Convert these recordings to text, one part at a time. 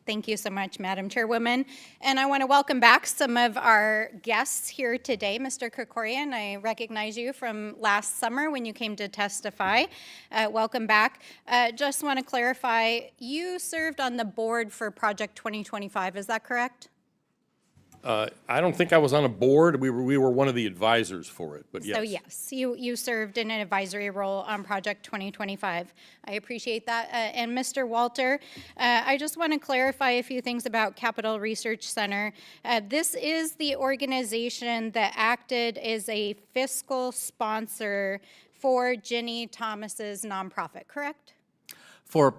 Thank you so much, Madam Chairwoman. And I want to welcome back some of our guests here today. Mr. Krikorian, I recognize you from last summer when you came to testify. Welcome back. Just want to clarify, you served on the board for Project 2025, is that correct? I don't think I was on a board. We were one of the advisors for it, but yes. So yes, you served in an advisory role on Project 2025. I appreciate that. And Mr. Walter, I just want to clarify a few things about Capital Research Center. This is the organization that acted as a fiscal sponsor for Ginny Thomas's nonprofit, correct? For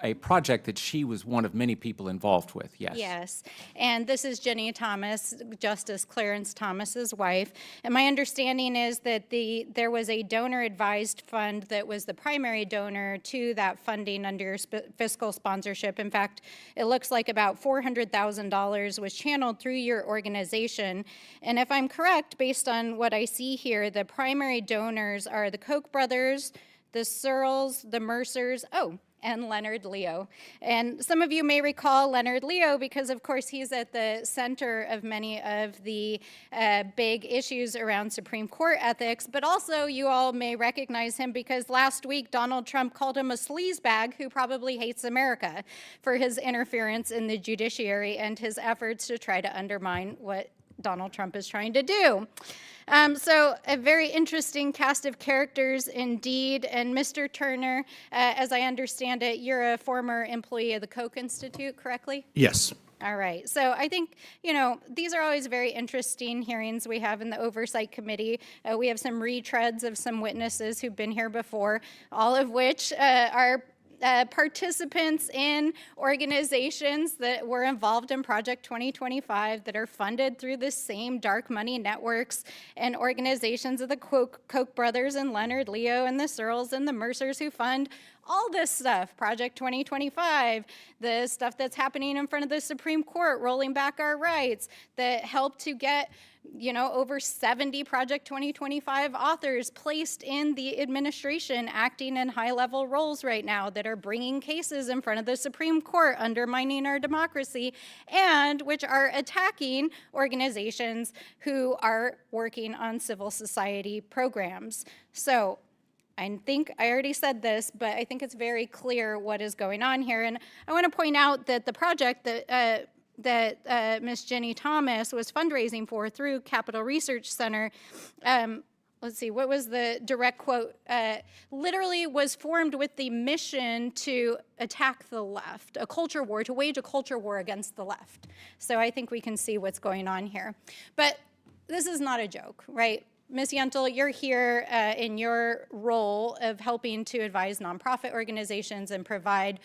a project that she was one of many people involved with, yes. Yes, and this is Ginny Thomas, Justice Clarence Thomas's wife. And my understanding is that there was a donor-advised fund that was the primary donor to that funding under fiscal sponsorship. In fact, it looks like about $400,000 was channeled through your organization. And if I'm correct, based on what I see here, the primary donors are the Koch brothers, the Searles, the Mercers, and Leonard Leo. And some of you may recall Leonard Leo because, of course, he's at the center of many of the big issues around Supreme Court ethics, but also you all may recognize him because last week Donald Trump called him a sleazebag who probably hates America for his interference in the judiciary and his efforts to try to undermine what Donald Trump is trying to do. So a very interesting cast of characters indeed. And Mr. Turner, as I understand it, you're a former employee of the Koch Institute, correctly? Yes. All right. So I think, these are always very interesting hearings we have in the Oversight Committee. We have some retreads of some witnesses who've been here before, all of which are participants in organizations that were involved in Project 2025 that are funded through the same dark money networks and organizations of the Koch brothers and Leonard Leo and the Searles and the Mercers who fund all this stuff, Project 2025, the stuff that's happening in front of the Supreme Court, rolling back our rights, that helped to get over 70 Project 2025 authors placed in the administration acting in high-level roles right now that are bringing cases in front of the Supreme Court, undermining our democracy, and which are attacking organizations who are working on civil society programs. So I think I already said this, but I think it's very clear what is going on here. And I want to point out that the project that Ms. Ginny Thomas was fundraising for through Capital Research Center, let's see, what was the direct quote? Literally was formed with the mission to attack the left, a culture war, to wage a culture war against the left. So I think we can see what's going on here. But this is not a joke, right? Ms. Yentl, you're here in your role of helping to advise nonprofit organizations and provide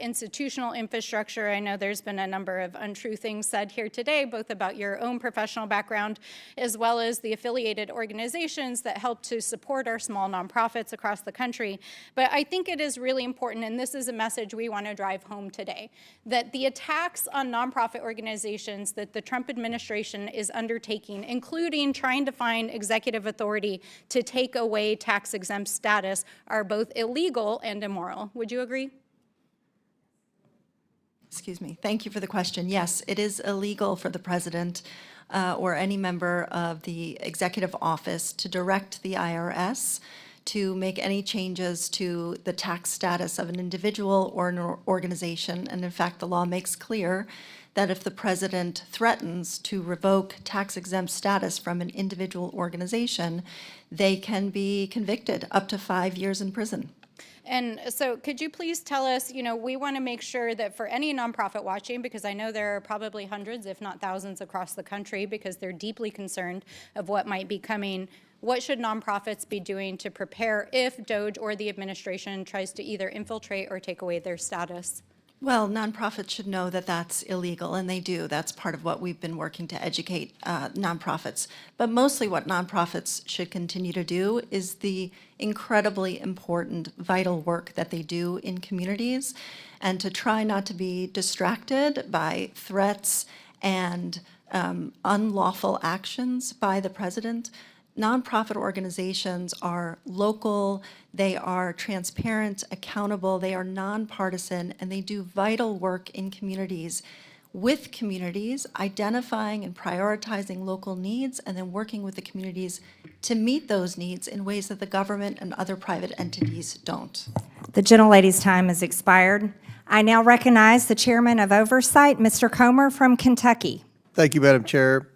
institutional infrastructure. I know there's been a number of untrue things said here today, both about your own professional background as well as the affiliated organizations that help to support our small nonprofits across the country. But I think it is really important, and this is a message we want to drive home today, that the attacks on nonprofit organizations that the Trump administration is undertaking, including trying to find executive authority to take away tax-exempt status, are both illegal and immoral. Would you agree? Excuse me. Thank you for the question. Yes, it is illegal for the president or any member of the executive office to direct the IRS to make any changes to the tax status of an individual or an organization. And in fact, the law makes clear that if the president threatens to revoke tax-exempt status from an individual organization, they can be convicted up to 5 years in prison. And so could you please tell us, we want to make sure that for any nonprofit watching, because I know there are probably hundreds, if not thousands across the country, because they're deeply concerned of what might be coming, what should nonprofits be doing to prepare if DOJ or the administration tries to either infiltrate or take away their status? Well, nonprofits should know that that's illegal, and they do. That's part of what we've been working to educate nonprofits. But mostly what nonprofits should continue to do is the incredibly important, vital work that they do in communities, and to try not to be distracted by threats and unlawful actions by the president. nonprofit organizations are local, they are transparent, accountable, they are nonpartisan, and they do vital work in communities, with communities, identifying and prioritizing local needs, and then working with the communities to meet those needs in ways that the government and other private entities don't. The gentlelady's time has expired. I now recognize the Chairman of Oversight, Mr. Comer from Kentucky. Thank you, Madam Chair.